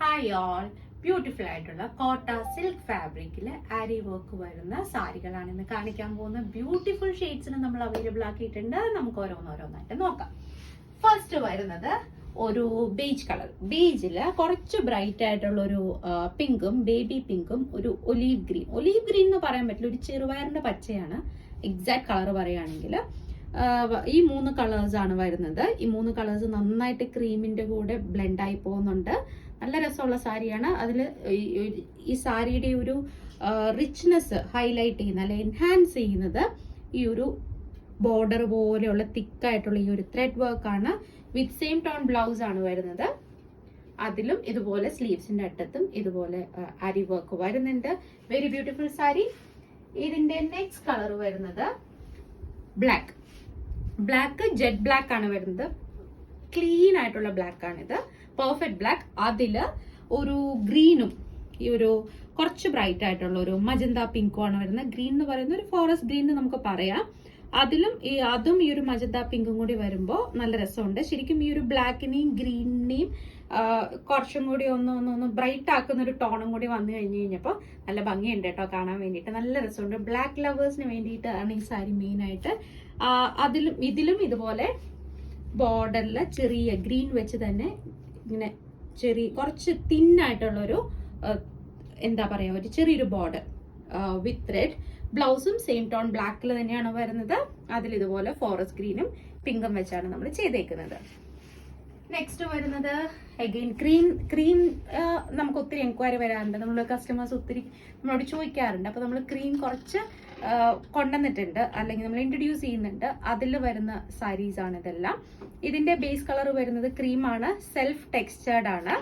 Hi all, beautiful ആയിട്ടുള്ള കോട്ട silk ഫാബ്രിക്കില് ആരി work വരുന്ന സാരികളാണ് ഇന്ന് കാണിക്കാൻ പോകുന്ന. ബ്യൂട്ടിഫുൾ ഷെയ്ഡ്സിന് നമ്മൾ അവൈലബിൾ ആക്കിയിട്ടുണ്ട്. നമുക്ക് ഓരോന്നോരോന്നായിട്ട് നോക്കാം. ഫസ്റ്റ് വരുന്നത് ഒരു ബേജ് കളർ. ബേജില് കുറച്ച് ബ്രൈറ്റ് ആയിട്ടുള്ള ഒരു പിങ്കും ബേബി പിങ്കും ഒരു ഒലീവ് ഗ്രീൻ എന്ന് പറയാൻ പറ്റില്ല, ഒരു ചെറുപയറിന്റെ പച്ചയാണ് എക്സാക്ട് കളർ പറയുകയാണെങ്കിൽ. ഈ 3 കളേഴ്സ് ആണ് വരുന്നത്. ഈ 3 കളേഴ്സ് നന്നായിട്ട് ക്രീമിന്റെ കൂടെ ബ്ലെൻഡ് ആയി പോകുന്നുണ്ട്. നല്ല രസമുള്ള സാരിയാണ്. അതിൽ ഈ സാരിയുടെ ഒരു റിച്ച്നെസ് ഹൈലൈറ്റ് ചെയ്യുന്ന അല്ലെ എൻഹാൻസ് ചെയ്യുന്നത് ഈ ഒരു ബോർഡർ പോലെയുള്ള തിക്കായിട്ടുള്ള ഈ ഒരു ത്രെഡ് വർക്ക് ആണ്. വിത്ത് സെയിം ടോൺ ബ്ലൗസ് ആണ് വരുന്നത്. അതിലും ഇതുപോലെ സ്ലീവ്സിന്റെ അറ്റത്തും ഇതുപോലെ ആരി വർക്ക് വരുന്നുണ്ട്. Very beautiful sari. ഇതിന്റെ നെക്സ്റ്റ് കളർ വരുന്നത് ബ്ലാക്ക് ജെറ്റ് ബ്ലാക്ക് ആണ് വരുന്നത്. ക്ലീൻ ആയിട്ടുള്ള ബ്ലാക്ക് ആണിത്, പെർഫെക്റ്റ് ബ്ലാക്ക്. അതില് ഒരു ഗ്രീനും ഈ ഒരു കുറച്ച് ബ്രൈറ്റ് ആയിട്ടുള്ള ഒരു മജന്ത പിങ്കും ആണ് വരുന്നത്. ഗ്രീൻ എന്ന് പറയുന്ന ഒരു ഫോറസ്റ്റ് ഗ്രീൻ എന്ന് നമുക്ക് പറയാം. അതും ഈ ഒരു മജന്ത പിങ്കും കൂടി വരുമ്പോൾ നല്ല രസമുണ്ട്. ശരിക്കും ഈ ഒരു ബ്ലാക്കിനെയും ഗ്രീനിനെയും കുറച്ചും കൂടി ഒന്ന് ബ്രൈറ്റ് ആക്കുന്ന ഒരു ടോണും കൂടി വന്നു കഴിഞ്ഞപ്പോൾ നല്ല ഭംഗിയുണ്ട് കേട്ടോ കാണാൻ വേണ്ടിയിട്ട്. നല്ല രസമുണ്ട്. ബ്ലാക്ക് ലവേഴ്സിന് വേണ്ടിയിട്ടാണ് ഈ സാരി മെയിൻ ആയിട്ട്. ഇതിലും ഇതുപോലെ ബോർഡറിൽ ചെറിയ ഗ്രീൻ വെച്ച് തന്നെ ഇങ്ങനെ കുറച്ച് തിന്നായിട്ടുള്ള ഒരു എന്താ പറയാ, ഒരു ചെറിയൊരു ബോർഡർ വിത്ത് ത്രെഡ്. ബ്ലൗസും സെയിം ടോൺ ബ്ലാക്കിൽ തന്നെയാണ് വരുന്നത്. അതിൽ ഇതുപോലെ ഫോറസ്റ്റ് ഗ്രീനും പിങ്കും വെച്ചാണ് നമ്മൾ ചെയ്തേക്കുന്നത്. നെക്സ്റ്റ് വരുന്നത് അഗെയിൻ ക്രീം നമുക്ക് ഒത്തിരി എൻക്വയറി വരാറുണ്ട്. നമ്മൾ കസ്റ്റമേഴ്സ് ഒത്തിരി നമ്മളോട് ചോദിക്കാറുണ്ട്. അപ്പൊ നമ്മൾ ക്രീം കുറച്ച് കൊണ്ടുവന്നിട്ടുണ്ട്, അല്ലെങ്കിൽ നമ്മൾ ഇൻട്രൊഡ്യൂസ് ചെയ്യുന്നുണ്ട്. അതിൽ വരുന്ന സാരീസ് ആണ് ഇതെല്ലാം. ഇതിന്റെ ബേസ് കളർ വരുന്നത് ക്രീമാണ്. സെൽഫ് ടെക്സ്ചേർഡ് ആണ്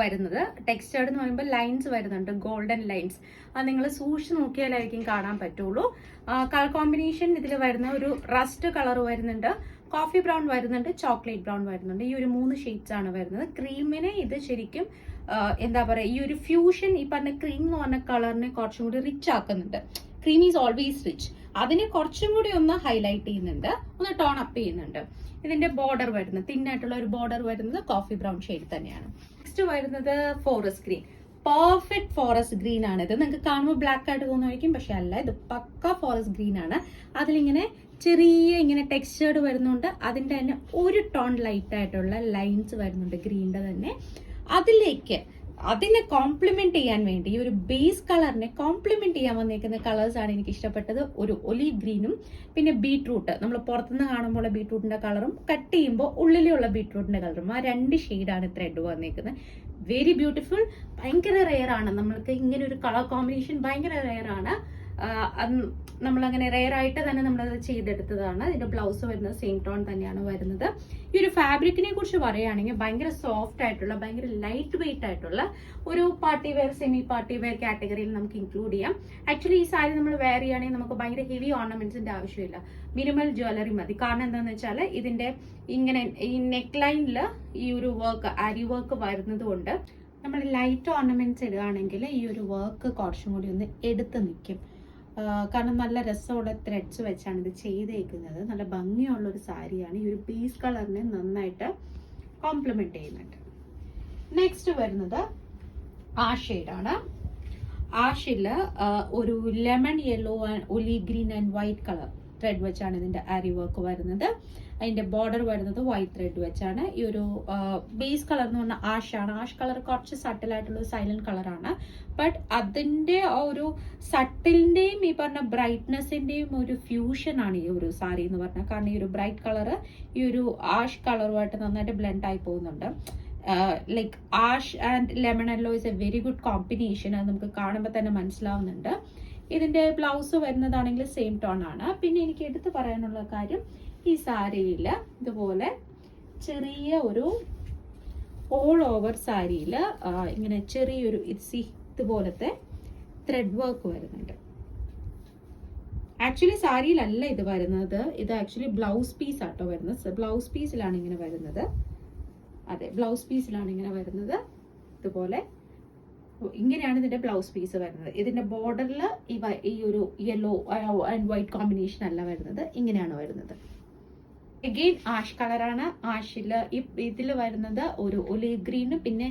വരുന്നത്. ടെക്സ്ചേർഡ് എന്ന് പറയുമ്പോൾ ലൈൻസ് വരുന്നുണ്ട്, ഗോൾഡൻ ലൈൻസ്. അത് നിങ്ങൾ സൂക്ഷിച്ച് നോക്കിയാലായിരിക്കും കാണാൻ പറ്റുള്ളൂ. കളർ കോമ്പിനേഷൻ ഇതിൽ വരുന്ന ഒരു റസ്റ്റ് കളർ വരുന്നുണ്ട്, കോഫി ബ്രൗൺ വരുന്നുണ്ട്, ചോക്ലേറ്റ് ബ്രൗൺ വരുന്നുണ്ട്. ഈ ഒരു 3 ഷെയ്ഡ്സ് ആണ് വരുന്നത്. ക്രീമിനെ ഇത് ശരിക്കും എന്താ പറയാ, ഈ ഒരു ഫ്യൂഷൻ ഈ പറഞ്ഞ ക്രീം എന്ന് പറഞ്ഞ കളറിനെ കുറച്ചും കൂടി റിച്ച് ആക്കുന്നുണ്ട്. Cream is always rich. അതിനെ കുറച്ചും കൂടി ഒന്ന് ഹൈലൈറ്റ് ചെയ്യുന്നുണ്ട്, ഒന്ന് ടോൺ അപ്പ് ചെയ്യുന്നുണ്ട്. ഇതിന്റെ ബോർഡർ വരുന്നത് തിന്നായിട്ടുള്ള ഒരു ബോർഡർ വരുന്നത് കോഫി ബ്രൗൺ ഷെയ്ഡ് തന്നെയാണ്. നെക്സ്റ്റ് വരുന്നത് forest green. Perfect forest green ആണ് ഇത്. നിങ്ങൾക്ക് കാണുമ്പോൾ ബ്ലാക്ക് ആയിട്ട് തോന്നുമായിരിക്കും, പക്ഷെ അല്ല, ഇത് പക്ക ഫോറസ്റ്റ് ഗ്രീൻ ആണ്. അതിലിങ്ങനെ ചെറിയ ഇങ്ങനെ ടെക്സ്ചേർഡ് വരുന്നുണ്ട്. അതിന്റെ തന്നെ ഒരു ടോൺ ലൈറ്റ് ആയിട്ടുള്ള ലൈൻസ് വരുന്നുണ്ട് ഗ്രീനിന്റെ തന്നെ. അതിനെ കോംപ്ലിമെന്റ് ചെയ്യാൻ വേണ്ടി ഈ ഒരു ബേസ് കളറിനെ കോംപ്ലിമെന്റ് ചെയ്യാൻ വന്നേക്കുന്ന കളേഴ്സ് ആണ് എനിക്ക് ഇഷ്ടപ്പെട്ടത്. ഒരു ഒലീവ് ഗ്രീനും പിന്നെ ബീട്രൂട്ട്, നമ്മൾ പുറത്തുനിന്ന് കാണുമ്പോൾ ബീട്രൂട്ടിന്റെ കളറും കട്ട് ചെയ്യുമ്പോൾ ഉള്ളിലുള്ള ബീട്രൂട്ടിന്റെ കളറും, ആ 2 ഷെയ്ഡാണ് ത്രെഡ് വന്നേക്കുന്നത്. Very beautiful. ഭയങ്കര റെയർ ആണ് നമ്മൾക്ക് ഇങ്ങനെ ഒരു കളർ കോമ്പിനേഷൻ. ഭയങ്കര റെയർ ആണ്. നമ്മളങ്ങനെ റെയർ ആയിട്ട് തന്നെ നമ്മളത് ചെയ്തെടുത്തതാണ്. ഇതിന്റെ ബ്ലൗസ് വരുന്നത് സെയിം ടോൺ തന്നെയാണ് വരുന്നത്. ഈ ഒരു ഫാബ്രിക്കിനെ കുറിച്ച് പറയുകയാണെങ്കിൽ ഭയങ്കര സോഫ്റ്റ് ആയിട്ടുള്ള, ഭയങ്കര ലൈറ്റ് വെയിറ്റ് ആയിട്ടുള്ള ഒരു party wear, semi party wear കാറ്റഗറിയിൽ നമുക്ക് ഇൻക്ലൂഡ് ചെയ്യാം. ആക്ച്വലി ഈ സാരി നമ്മൾ വെയർ ചെയ്യുകയാണെങ്കിൽ നമുക്ക് ഭയങ്കര ഹെവി ഓർണമെന്റ്സിന്റെ ആവശ്യമില്ല, മിനിമൽ ജ്വല്ലറി മതി. കാരണം എന്താണെന്ന് വെച്ചാൽ ഇതിന്റെ ഇങ്ങനെ ഈ നെക്ക് ലൈനിൽ ഈ ഒരു വർക്ക്, ആരി വർക്ക് വരുന്നത് കൊണ്ട് നമ്മൾ ലൈറ്റ് ഓർണമെന്റ്സ് ഇടുകയാണെങ്കിൽ ഈ ഒരു വർക്ക് കുറച്ചും കൂടി ഒന്ന് എടുത്ത് നിൽക്കും. കാരണം നല്ല രസമുള്ള ത്രെഡ്സ് വെച്ചാണ് ഇത് ചെയ്തേക്കുന്നത്. നല്ല ഭംഗിയുള്ള ഒരു സാരിയാണ്. ഈ ഒരു ബേസ് കളറിനെ നന്നായിട്ട് കോംപ്ലിമെന്റ് ചെയ്യുന്നുണ്ട്. നെക്സ്റ്റ് വരുന്നത് ഷെയ്ഡാണ്. ഷില് ഒരു lemon yellow, olive green and white colour thread വെച്ചാണ് ഇതിന്റെ ആരി വർക്ക് വരുന്നത്. അതിന്റെ ബോർഡർ വരുന്നത് വൈറ്റ് ത്രെഡ് വെച്ചാണ്. ഈ ഒരു ബേസ് കളർ എന്ന് പറഞ്ഞാൽ ആഷാണ്. ആഷ് കളർ കുറച്ച് സട്ടിൽ ആയിട്ടുള്ള സൈലന്റ് കളറാണ്. ബട്ട് അതിന്റെ ഒരു സട്ടിലിന്റെയും ഈ പറഞ്ഞ ബ്രൈറ്റ്നെസിന്റെയും ഒരു ഫ്യൂഷൻ ആണ് ഈ ഒരു സാരി എന്ന് പറഞ്ഞാൽ. കാരണം ഈ ഒരു ബ്രൈറ്റ് കളർ ഈ ഒരു ആഷ് കളറുമായിട്ട് നന്നായിട്ട് ബ്ലെൻഡ് ആയി പോകുന്നുണ്ട്. Like ash and lemon yellow is A very good combination. അത് നമുക്ക് കാണുമ്പോൾ തന്നെ മനസ്സിലാവുന്നുണ്ട്. ഇതിന്റെ ബ്ലൗസ് വരുന്നതാണെങ്കിൽ സെയിം ടോൺ ആണ്. പിന്നെ എനിക്ക് എടുത്തു പറയാനുള്ള കാര്യം, ഈ സാരിയിൽ ഇതുപോലെ ചെറിയ ഒരു ഓൾ ഓവർ സാരിയിൽ ഇങ്ങനെ ചെറിയൊരു ഇതുപോലത്തെ ത്രെഡ് വർക്ക് വരുന്നുണ്ട്. ആക്ച്വലി സാരിയിലല്ല ഇത് വരുന്നത്, ഇത് ആക്ച്വലി ബ്ലൗസ് പീസ് ആട്ടോ വരുന്നത്. ബ്ലൗസ് പീസിലാണ് ഇങ്ങനെ വരുന്നത്. അതെ, ബ്ലൗസ് പീസിലാണ് ഇങ്ങനെ വരുന്നത്. ഇതുപോലെ ഇങ്ങനെയാണ് ഇതിന്റെ ബ്ലൗസ് പീസ് വരുന്നത്. ഇതിന്റെ ബോർഡറിൽ ഈ ഒരു യെല്ലോ ആൻഡ് വൈറ്റ് കോമ്പിനേഷൻ അല്ല വരുന്നത്, ഇങ്ങനെയാണ് വരുന്നത്. അഗെയിൻ ആഷ് കളറാണ്. ആഷില് ഇതിൽ വരുന്നത് ഒരു ഒലീവ് ഗ്രീനും പിന്നെ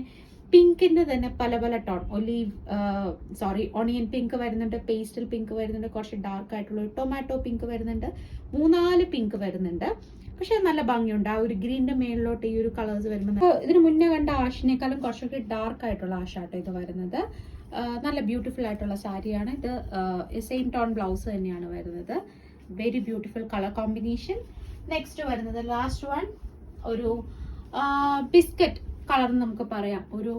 പിങ്കിന്റെ തന്നെ പല പല ടോൺ, ഓണിയൻ പിങ്ക് വരുന്നുണ്ട്, പേസ്റ്റൽ പിങ്ക് വരുന്നുണ്ട്, കുറച്ച് ഡാർക്ക് ആയിട്ടുള്ള ഒരു ടൊമാറ്റോ പിങ്ക് വരുന്നുണ്ട്, 3-4 പിങ്ക് വരുന്നുണ്ട്. പക്ഷെ നല്ല ഭംഗിയുണ്ട്. ആ ഒരു ഗ്രീനിന്റെ മേളിലോട്ട് ഈ ഒരു കളേഴ്സ് വരുമ്പോൾ ഇതിന് മുന്നേ കണ്ട ആഷിനേക്കാളും കുറച്ചൊക്കെ ഡാർക്ക് ആയിട്ടുള്ള ആഷാട്ടോ ഇത് വരുന്നത്. നല്ല ബ്യൂട്ടിഫുൾ ആയിട്ടുള്ള സാരിയാണ് ഇത്. സെയിം ടോൺ ബ്ലൗസ് തന്നെയാണ് വരുന്നത്. Very beautiful colour combination. Next വരുന്നത് ലാസ്റ്റ് വൺ ഒരു ബിസ്ക്കറ്റ് കളർ നമുക്ക് പറയാം. ഒരു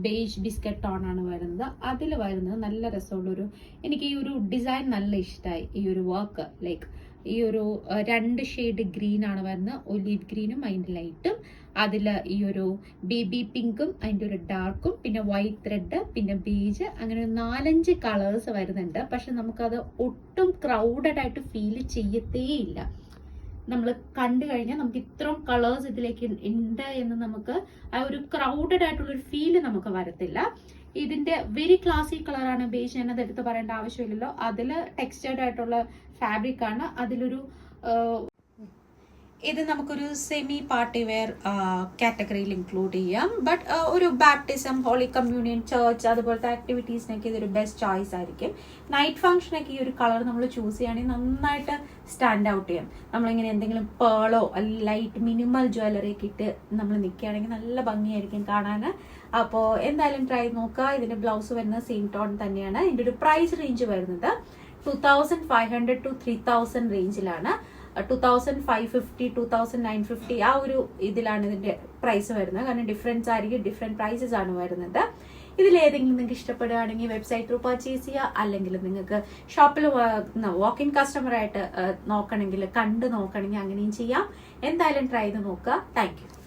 ബേജ് ബിസ്ക്കറ്റ് ടോൺ ആണ് വരുന്നത്. അതിൽ വരുന്നത് നല്ല രസമുള്ളൊരു, എനിക്ക് ഈ ഒരു ഡിസൈൻ നല്ല ഇഷ്ടമായി. ഈ ഒരു വർക്ക് ലൈക്ക് ഈ ഒരു 2 ഷെയ്ഡ് ഗ്രീൻ ആണ് വരുന്നത്. ഒലീവ് ഗ്രീനും അതിൻ്റെ ലൈറ്റും, അതിൽ ഈ ഒരു ബേബി പിങ്കും അതിൻ്റെ ഒരു ഡാർക്കും, പിന്നെ വൈറ്റ് ത്രെഡ്, പിന്നെ ബേജ്, അങ്ങനെ 4-5 കളേഴ്സ് വരുന്നുണ്ട്. പക്ഷെ നമുക്കത് ഒട്ടും ക്രൗഡഡ് ആയിട്ട് ഫീൽ ചെയ്യത്തേ ഇല്ല. നമ്മൾ കണ്ടു കഴിഞ്ഞാൽ നമുക്ക് ഇത്രയും കളേഴ്സ് ഇതിലേക്ക് ഉണ്ട് എന്ന് നമുക്ക് ആ ഒരു ക്രൗഡഡ് ആയിട്ടുള്ള ഒരു ഫീല് നമുക്ക് വരത്തില്ല. ഇതിന്റെ വെരി ക്ലാസി കളറാണ് ബേജ്, ഞാനത് എടുത്ത് പറയേണ്ട ആവശ്യമില്ലല്ലോ. അതിൽ ടെക്സ്റ്റേർഡ് ആയിട്ടുള്ള ഫാബ്രിക് ആണ്. അതിലൊരു ഇത് നമുക്കൊരു സെമി പാർട്ടി വെയർ കാറ്റഗറിയിൽ ഇൻക്ലൂഡ് ചെയ്യാം. ബട്ട് ഒരു ബാപ്റ്റിസം, ഹോളി കമ്മ്യൂണിയൻ, ചർച്ച് അതുപോലത്തെ ആക്ടിവിറ്റീസിനൊക്കെ ഇതൊരു ബെസ്റ്റ് ചോയ്സ് ആയിരിക്കും. നൈറ്റ് ഫംഗ്ഷനൊക്കെ ഈ ഒരു കളർ നമ്മൾ ചൂസ് ചെയ്യുകയാണെങ്കിൽ നന്നായിട്ട് സ്റ്റാൻഡ് ഔട്ട് ചെയ്യും. നമ്മളിങ്ങനെ എന്തെങ്കിലും പേളോ അല്ലെങ്കിൽ ലൈറ്റ് മിനിമൽ ജ്വല്ലറി ഒക്കെ ഇട്ട് നമ്മൾ നിൽക്കുകയാണെങ്കിൽ നല്ല ഭംഗിയായിരിക്കും കാണാൻ. അപ്പോൾ എന്തായാലും ട്രൈ നോക്കുക. ഇതിന്റെ ബ്ലൗസ് വരുന്നത് സെയിം ടോൺ തന്നെയാണ്. ഇതിന്റെ ഒരു പ്രൈസ് റേഞ്ച് വരുന്നത് 2500 to 3000 റേഞ്ചിലാണ്. 2550, 2950 ആ ഒരു ഇതിലാണ് ഇതിന്റെ പ്രൈസ് വരുന്നത്. കാരണം ഡിഫറൻസ് ആയിരിക്കും, ഡിഫറെന്റ് പ്രൈസസ് ആണ് വരുന്നത്. ഇതിലേതെങ്കിലും നിങ്ങൾക്ക് ഇഷ്ടപ്പെടുകയാണെങ്കിൽ വെബ്സൈറ്റ് ത്രൂ പർച്ചേസ് ചെയ്യുക. അല്ലെങ്കിൽ നിങ്ങൾക്ക് ഷോപ്പിൽ വാക്ക് ഇൻ കസ്റ്റമർ ആയിട്ട് നോക്കണമെങ്കിൽ, കണ്ടു നോക്കണമെങ്കിൽ അങ്ങനെയും ചെയ്യാം. എന്തായാലും ട്രൈ ചെയ്ത് നോക്കുക. Thank you.